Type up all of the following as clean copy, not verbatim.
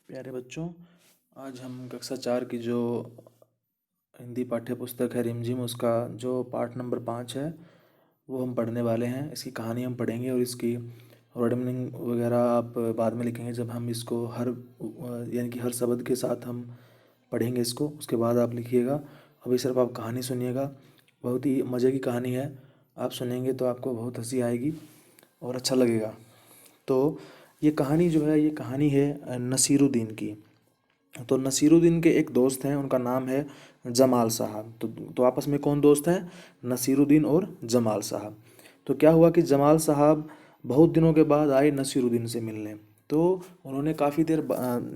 प्यारे बच्चों, आज हम कक्षा 4 की जो हिंदी पाठ्य पुस्तक है रिमझिम, उसका जो पाठ नंबर 5 है वो हम पढ़ने वाले हैं। इसकी कहानी हम पढ़ेंगे और इसकी वर्ड मीनिंग वगैरह आप बाद में लिखेंगे जब हम इसको यानी कि हर शब्द के साथ हम पढ़ेंगे इसको, उसके बाद आप लिखिएगा। अभी सिर्फ आप कहानी सुनिएगा, बहुत ही मज़े की कहानी है। आप सुनेंगे तो आपको बहुत हंसी आएगी और अच्छा लगेगा। तो ये कहानी जो है, ये कहानी है नसीरुद्दीन की। तो नसीरुद्दीन के एक दोस्त हैं, उनका नाम है जमाल साहब। तो आपस में कौन दोस्त हैं? नसीरुद्दीन और जमाल साहब। तो क्या हुआ कि जमाल साहब बहुत दिनों के बाद आए नसीरुद्दीन से मिलने। तो उन्होंने काफ़ी देर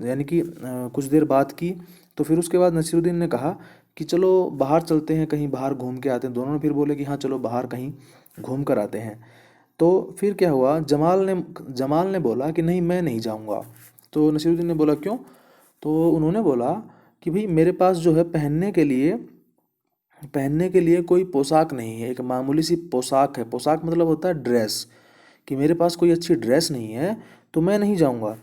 यानी कि कुछ देर बात की। तो फिर उसके बाद नसीरुद्दीन ने कहा कि चलो बाहर चलते हैं, कहीं बाहर घूम के आते हैं। दोनों ने फिर बोले कि हाँ चलो बाहर कहीं घूम कर आते हैं। तो फिर क्या हुआ, जमाल ने बोला कि नहीं, मैं नहीं जाऊंगा। तो नसीरुद्दीन ने बोला क्यों? तो उन्होंने बोला कि भाई मेरे पास जो है पहनने के लिए कोई पोशाक नहीं है, एक मामूली सी पोशाक है। पोशाक मतलब होता है ड्रेस, कि मेरे पास कोई अच्छी ड्रेस नहीं है तो मैं नहीं जाऊंगा।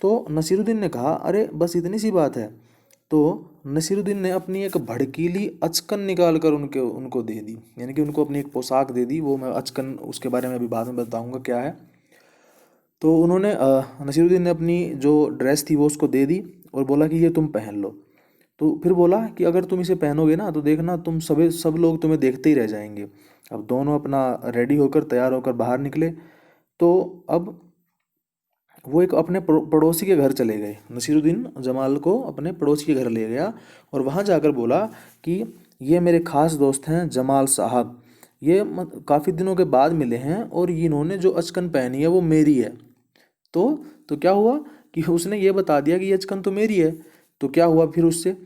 तो नसीरुद्दीन ने कहा अरे बस इतनी सी बात है। तो नसीरुद्दीन ने अपनी एक भड़कीली अचकन निकाल कर उनके उनको दे दी, यानी कि उनको अपनी एक पोशाक दे दी। वो मैं अचकन उसके बारे में अभी बाद में बताऊंगा क्या है। तो उन्होंने नसीरुद्दीन ने अपनी जो ड्रेस थी वो उसको दे दी और बोला कि ये तुम पहन लो। तो फिर बोला कि अगर तुम इसे पहनोगे ना तो देखना तुम सब लोग तुम्हें देखते ही रह जाएंगे। अब दोनों अपना रेडी होकर तैयार होकर बाहर निकले। तो अब वो एक अपने पड़ोसी के घर चले गए। नसीरुद्दीन जमाल को अपने पड़ोसी के घर ले गया और वहाँ जाकर बोला कि ये मेरे खास दोस्त हैं जमाल साहब। ये काफ़ी दिनों के बाद मिले हैं और इन्होंने जो अचकन पहनी है वो मेरी है। तो तो क्या हुआ कि उसने ये बता दिया कि ये अचकन तो मेरी है। तो क्या हुआ फिर उससे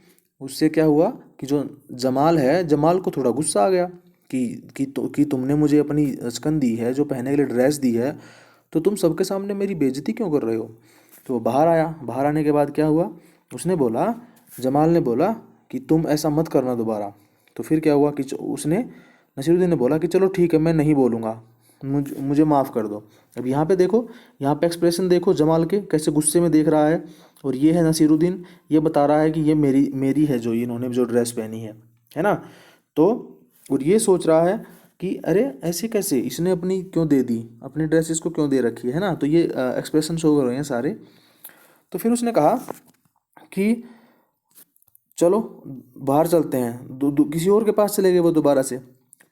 उससे क्या हुआ कि जो जमाल है, जमाल को थोड़ा गुस्सा आ गया कि तुमने मुझे अपनी अचकन दी है, जो पहनने के लिए ड्रेस दी है, तो तुम सबके सामने मेरी बेइज्जती क्यों कर रहे हो? तो वो बाहर आया। बाहर आने के बाद क्या हुआ, उसने बोला, जमाल ने बोला कि तुम ऐसा मत करना दोबारा। तो फिर क्या हुआ कि उसने नसीरुद्दीन ने बोला कि चलो ठीक है, मैं नहीं बोलूँगा, मुझे माफ़ कर दो। अब यहाँ पे देखो, यहाँ पे एक्सप्रेशन देखो जमाल के, कैसे गुस्से में देख रहा है। और ये है नसीरुद्दीन, ये बता रहा है कि ये मेरी मेरी है, जो इन्होंने जो ड्रेस पहनी है ना। तो और ये सोच रहा है कि अरे ऐसे कैसे, इसने अपनी क्यों दे दी, अपनी ड्रेस इसको क्यों दे रखी है ना। तो ये एक्सप्रेशन शो कर रहे हैं सारे। तो फिर उसने कहा कि चलो बाहर चलते हैं। किसी और के पास चले गए वो दोबारा से।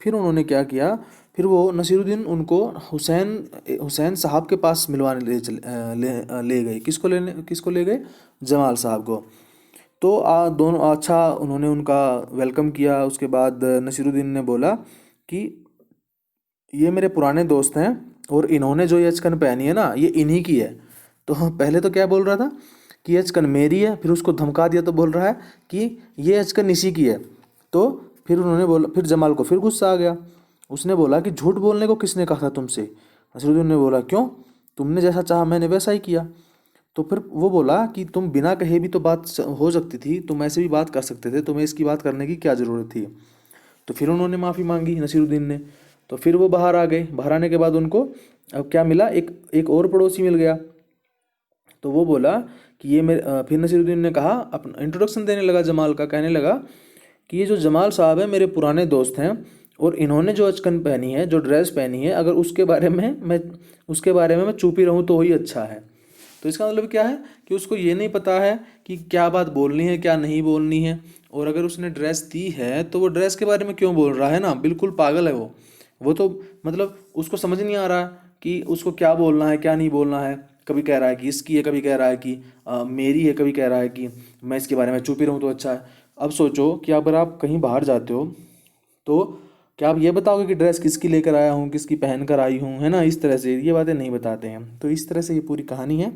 फिर उन्होंने क्या किया, फिर वो नसीरुद्दीन उनको हुसैन हुसैन साहब के पास मिलवाने ले गए। किसको ले गए? जमाल साहब को। तो दोनों अच्छा उन्होंने उनका वेलकम किया। उसके बाद नसीरुद्दीन ने बोला कि ये मेरे पुराने दोस्त हैं और इन्होंने जो ये अचकन पहनी है ना, ये इन्हीं की है। तो पहले तो क्या बोल रहा था कि ये अचकन मेरी है, फिर उसको धमका दिया तो बोल रहा है कि ये अचकन इसी की है। तो फिर उन्होंने बोला, फिर जमाल को फिर गुस्सा आ गया। उसने बोला कि झूठ बोलने को किसने कहा था तुमसे? नसीरुद्दीन ने बोला क्यों, तुमने जैसा चाहा मैंने वैसा ही किया। तो फिर वो बोला कि तुम बिना कहे भी तो बात हो सकती थी, तुम ऐसे भी बात कर सकते थे, तुम्हें इसकी बात करने की क्या ज़रूरत थी? तो फिर उन्होंने माफ़ी मांगी नसीरुद्दीन ने। तो फिर वो बाहर आ गए। बाहर आने के बाद उनको अब क्या मिला, एक एक और पड़ोसी मिल गया। तो वो बोला कि ये फिर नसीरुद्दीन ने कहा, अपना इंट्रोडक्शन देने लगा जमाल का, कहने लगा कि ये जो जमाल साहब है मेरे पुराने दोस्त हैं और इन्होंने जो अचकन पहनी है, जो ड्रेस पहनी है, अगर उसके बारे में मैं चुप ही रहूँ तो ही अच्छा है। तो इसका मतलब क्या है कि उसको ये नहीं पता है कि क्या बात बोलनी है क्या नहीं बोलनी है। और अगर उसने ड्रेस दी है तो वो ड्रेस के बारे में क्यों बोल रहा है ना, बिल्कुल पागल है वो तो मतलब उसको समझ नहीं आ रहा कि उसको क्या बोलना है क्या नहीं बोलना है। कभी कह रहा है कि इसकी है, कभी कह रहा है कि मेरी है, कभी कह रहा है कि मैं इसके बारे में चुप ही रहूँ तो अच्छा है। अब सोचो कि अगर आप कहीं बाहर जाते हो तो क्या आप ये बताओगे कि ड्रेस किसकी लेकर आया हूँ, किसकी पहन कर आई हूँ, है ना। इस तरह से ये बातें नहीं बताते हैं। तो इस तरह से ये पूरी कहानी है।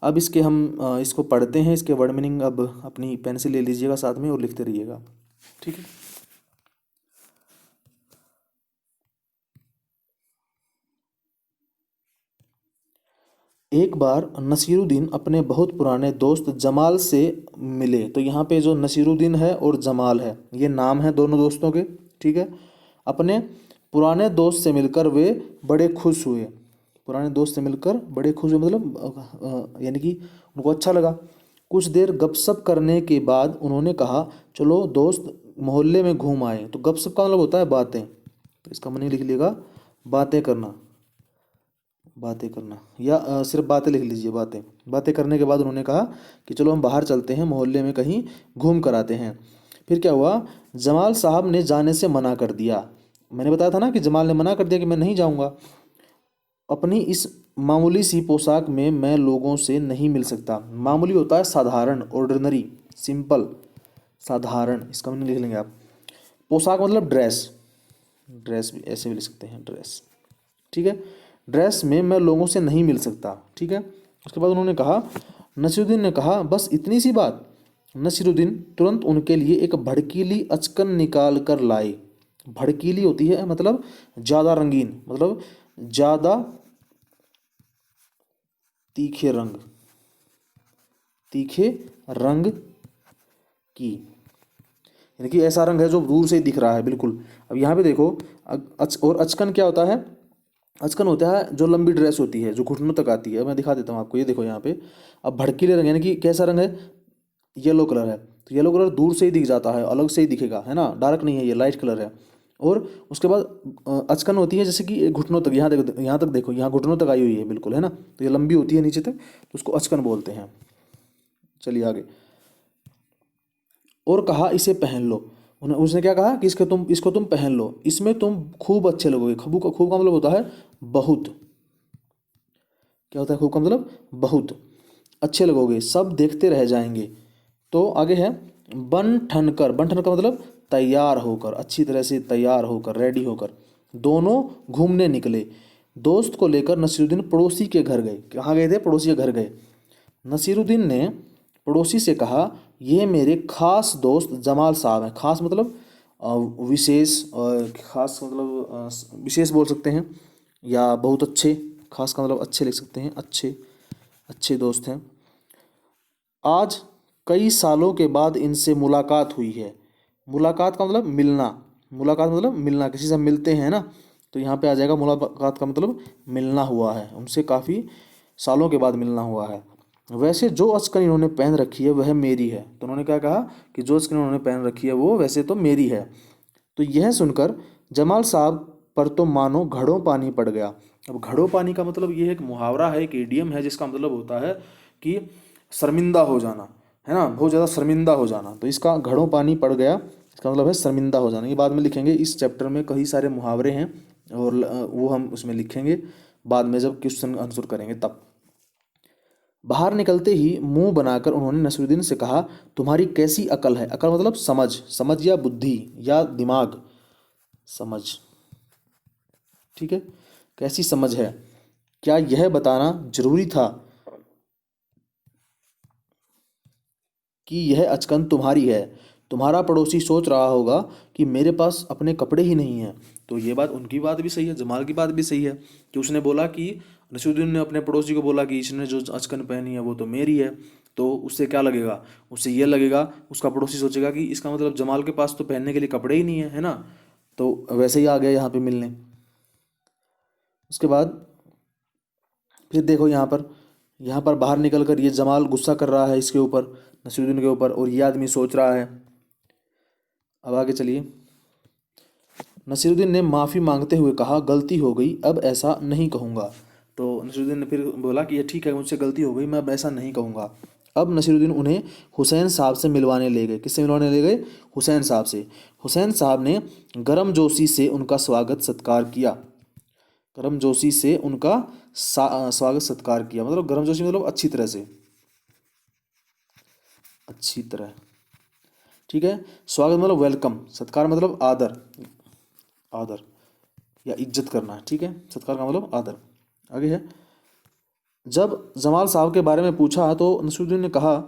अब इसको पढ़ते हैं, इसके वर्ड मीनिंग। अब अपनी पेंसिल ले लीजिएगा साथ में और लिखते रहिएगा, ठीक है। एक बार नसीरुद्दीन अपने बहुत पुराने दोस्त जमाल से मिले। तो यहाँ पे जो नसीरुद्दीन है और जमाल है, ये नाम है दोनों दोस्तों के, ठीक है। अपने पुराने दोस्त से मिलकर वे बड़े खुश हुए। पुराने दोस्त से मिलकर बड़े खुश हुए मतलब यानी कि उनको अच्छा लगा। कुछ देर गपशप करने के बाद उन्होंने कहा, चलो दोस्त मोहल्ले में घूम आए। तो गपशप का मतलब होता है बातें, तो इसका मीनिंग लिख लीजिएगा, बातें करना। बातें करना या सिर्फ बातें लिख लीजिए, बातें। बातें करने के बाद उन्होंने कहा कि चलो हम बाहर चलते हैं, मोहल्ले में कहीं घूम कर आते हैं। फिर क्या हुआ, जमाल साहब ने जाने से मना कर दिया। मैंने बताया था ना कि जमाल ने मना कर दिया कि मैं नहीं जाऊंगा। अपनी इस मामूली सी पोशाक में मैं लोगों से नहीं मिल सकता। मामूली होता है साधारण, ऑर्डिनरी, सिंपल, साधारण, इसका मीनिंग लिख लेंगे आप। पोशाक मतलब ड्रेस, ड्रेस भी ऐसे भी लिख सकते हैं, ड्रेस, ठीक है। ड्रेस में मैं लोगों से नहीं मिल सकता, ठीक है। उसके बाद उन्होंने कहा, नसीरुद्दीन ने कहा, बस इतनी सी बात। नसीरुद्दीन तुरंत उनके लिए एक भड़कीली अचकन निकाल कर लाए। भड़कीली होती है मतलब ज़्यादा रंगीन, मतलब ज़्यादा तीखे रंग, तीखे रंग की, यानी कि ऐसा रंग है जो दूर से ही दिख रहा है बिल्कुल। अब यहाँ पे देखो, और अचकन क्या होता है, अचकन होता है जो लंबी ड्रेस होती है जो घुटनों तक आती है। मैं दिखा देता हूँ आपको, ये देखो यहाँ पे। अब भड़कीले रंग यानी कि कैसा रंग है, येलो कलर है, तो येलो कलर दूर से ही दिख जाता है, अलग से ही दिखेगा, है ना, डार्क नहीं है, ये लाइट कलर है। और उसके बाद अचकन होती है जैसे कि घुटनों तक, यहाँ देखो, यहाँ तक देखो, यहाँ घुटनों तक आई हुई है बिल्कुल, है ना, तो ये लंबी होती है नीचे तक, तो उसको अचकन बोलते हैं। चलिए आगे। और कहा, इसे पहन लो। उसने क्या कहा कि इसको तुम पहन लो, इसमें तुम खूब अच्छे लगोगे। खूब का मतलब होता है बहुत। क्या होता है खूब का मतलब, बहुत अच्छे लगोगे, सब देखते रह जाएंगे। तो आगे है, बन ठन कर। बन ठन का मतलब तैयार होकर, अच्छी तरह से तैयार होकर, रेडी होकर दोनों घूमने निकले। दोस्त को लेकर नसीरुद्दीन पड़ोसी के घर गए। कहाँ गए थे, पड़ोसी के घर गए। नसीरुद्दीन ने पड़ोसी से कहा, ये मेरे खास दोस्त जमाल साहब हैं। खास मतलब विशेष, खास मतलब विशेष बोल सकते हैं, या बहुत अच्छे। खास का मतलब अच्छे लिख सकते हैं, अच्छे, अच्छे दोस्त हैं। आज कई सालों के बाद इनसे मुलाकात हुई है। मुलाकात का मतलब मिलना, मुलाकात मतलब मिलना, किसी से मिलते हैं ना, तो यहाँ पे आ जाएगा मुलाकात का मतलब मिलना हुआ है, उनसे काफ़ी सालों के बाद मिलना हुआ है। वैसे जो अचकन इन्होंने पहन रखी है वह मेरी है। तो उन्होंने क्या कहा कि जो अचकन इन्होंने पहन रखी है वो वैसे तो मेरी है। तो यह सुनकर जमाल साहब पर तो मानो घड़ों पानी पड़ गया। अब घड़ों पानी का मतलब ये एक मुहावरा है, एक इडियम है, जिसका मतलब होता है कि शर्मिंदा हो जाना, है ना, बहुत ज़्यादा शर्मिंदा हो जाना। तो इसका घड़ों पानी पड़ गया, इसका मतलब है शर्मिंदा हो जाना। ये बाद में लिखेंगे, इस चैप्टर में कई सारे मुहावरे हैं और वो हम उसमें लिखेंगे बाद में जब क्वेश्चन आंसर करेंगे तब। बाहर निकलते ही मुंह बनाकर उन्होंने नसीरुद्दीन से कहा, तुम्हारी कैसी अकल है। अकल मतलब समझ, समझ या बुद्धि या दिमाग, समझ, ठीक है, कैसी समझ है। क्या यह बताना जरूरी था कि यह अचकन तुम्हारी है। तुम्हारा पड़ोसी सोच रहा होगा कि मेरे पास अपने कपड़े ही नहीं हैं। तो ये बात, उनकी बात भी सही है, जमाल की बात भी सही है कि उसने बोला कि नसीरुद्दीन ने अपने पड़ोसी को बोला कि इसने जो अचकन पहनी है वो तो मेरी है। तो उससे क्या लगेगा, उससे ये लगेगा, उसका पड़ोसी सोचेगा कि इसका मतलब जमाल के पास तो पहनने के लिए कपड़े ही नहीं है ना। तो वैसे ही आ गया यहाँ पे मिलने। उसके बाद फिर देखो यहाँ पर बाहर निकल कर ये जमाल गुस्सा कर रहा है इसके ऊपर, नसीरुद्दीन के ऊपर, और ये आदमी सोच रहा है। अब आगे चलिए। नसीरुद्दीन ने माफ़ी मांगते हुए कहा, गलती हो गई, अब ऐसा नहीं कहूँगा। तो नसीरुद्दीन ने फिर बोला कि ये ठीक है, मुझसे गलती हो गई, मैं अब ऐसा नहीं कहूँगा। अब नसीरुद्दीन उन्हें हुसैन साहब से मिलवाने ले गए। किससे मिलवाने ले गए, हुसैन साहब से। हुसैन साहब ने गर्मजोशी से उनका स्वागत सत्कार किया। गर्मजोशी से उनका स्वागत सत्कार किया, मतलब गर्मजोशी मतलब अच्छी तरह से, अच्छी तरह, ठीक है। स्वागत मतलब वेलकम, सत्कार मतलब आदर, आदर या इज्जत करना, ठीक है। सत्कार का मतलब आदर। आगे है, जब जमाल साहब के बारे में पूछा तो नसीरुद्दीन ने कहा,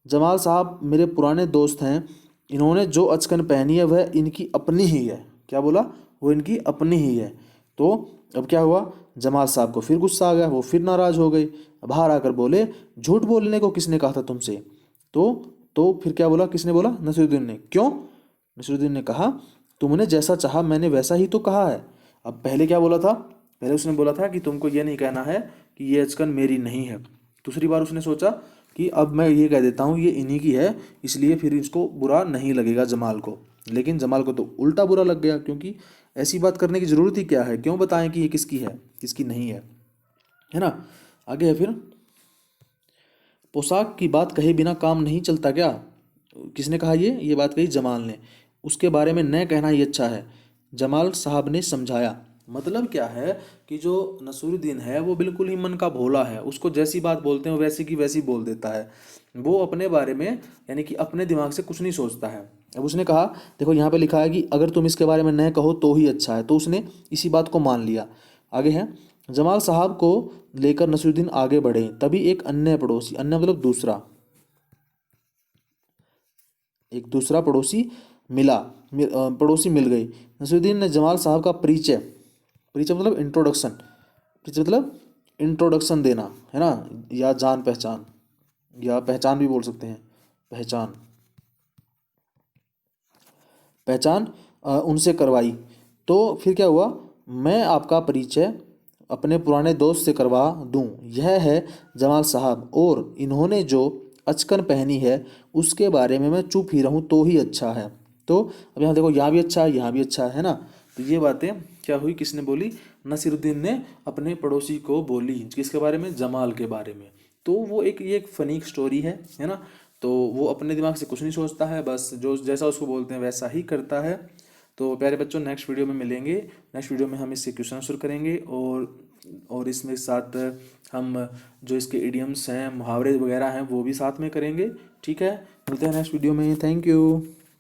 जमाल साहब मेरे पुराने दोस्त हैं, इन्होंने जो अचकन पहनी है वह इनकी अपनी ही है। क्या बोला, वो इनकी अपनी ही है। तो अब क्या हुआ, जमाल साहब को फिर गुस्सा आ गया, वो फिर नाराज़ हो गए। बाहर आकर बोले, झूठ बोलने को किसने कहा था तुमसे। तो फिर क्या बोला, किसने बोला, नसीरुद्दीन ने। क्यों, नसीरुद्दीन ने कहा, तुमने जैसा चाहा मैंने वैसा ही तो कहा है। अब पहले क्या बोला था, पहले उसने बोला था कि तुमको ये नहीं कहना है कि ये अचकन मेरी नहीं है। दूसरी बार उसने सोचा कि अब मैं ये कह देता हूँ ये इन्हीं की है, इसलिए फिर इसको बुरा नहीं लगेगा जमाल को। लेकिन जमाल को तो उल्टा बुरा लग गया, क्योंकि ऐसी बात करने की ज़रूरत ही क्या है, क्यों बताएं कि ये किसकी है किसकी नहीं है ना। आगे है फिर, पोशाक की बात कहे बिना काम नहीं चलता क्या। किसने कहा ये बात कही जमाल ने। उसके बारे में न कहना ही अच्छा है, जमाल साहब ने समझाया। मतलब क्या है कि जो नसीरुद्दीन है वो बिल्कुल ही मन का भोला है, उसको जैसी बात बोलते हैं वो वैसी की वैसी बोल देता है। वो अपने बारे में यानी कि अपने दिमाग से कुछ नहीं सोचता है। अब उसने कहा, देखो यहाँ पे लिखा है कि अगर तुम इसके बारे में न कहो तो ही अच्छा है, तो उसने इसी बात को मान लिया। आगे है, जमाल साहब को लेकर नसीरुद्दीन आगे बढ़े, तभी एक अन्य पड़ोसी, अन्य मतलब दूसरा, एक दूसरा पड़ोसी पड़ोसी मिल गई। नसीरुद्दीन ने जमाल साहब का परिचय, परिचय मतलब इंट्रोडक्शन, परिचय मतलब इंट्रोडक्शन देना है ना, या जान पहचान, या पहचान भी बोल सकते हैं, पहचान पहचान उनसे करवाई। तो फिर क्या हुआ, मैं आपका परिचय अपने पुराने दोस्त से करवा दूं, यह है जमाल साहब, और इन्होंने जो अचकन पहनी है उसके बारे में मैं चुप ही रहूं तो ही अच्छा है। तो अब यहाँ देखो, यहाँ भी अच्छा है यहाँ भी अच्छा है ना। तो ये बातें क्या हुई, किसने बोली, नसीरुद्दीन ने अपने पड़ोसी को बोली, किसके बारे में, जमाल के बारे में। तो वो ये एक फनी स्टोरी है ना। तो वो अपने दिमाग से कुछ नहीं सोचता है, बस जो जैसा उसको बोलते हैं वैसा ही करता है। तो प्यारे बच्चों, नेक्स्ट वीडियो में मिलेंगे। नेक्स्ट वीडियो में हम इससे क्वेश्चन आंसर करेंगे, और इसमें साथ हम जो इसके इडियम्स हैं, मुहावरे वगैरह हैं, वो भी साथ में करेंगे। ठीक है, मिलते हैं नेक्स्ट वीडियो में। Thank you.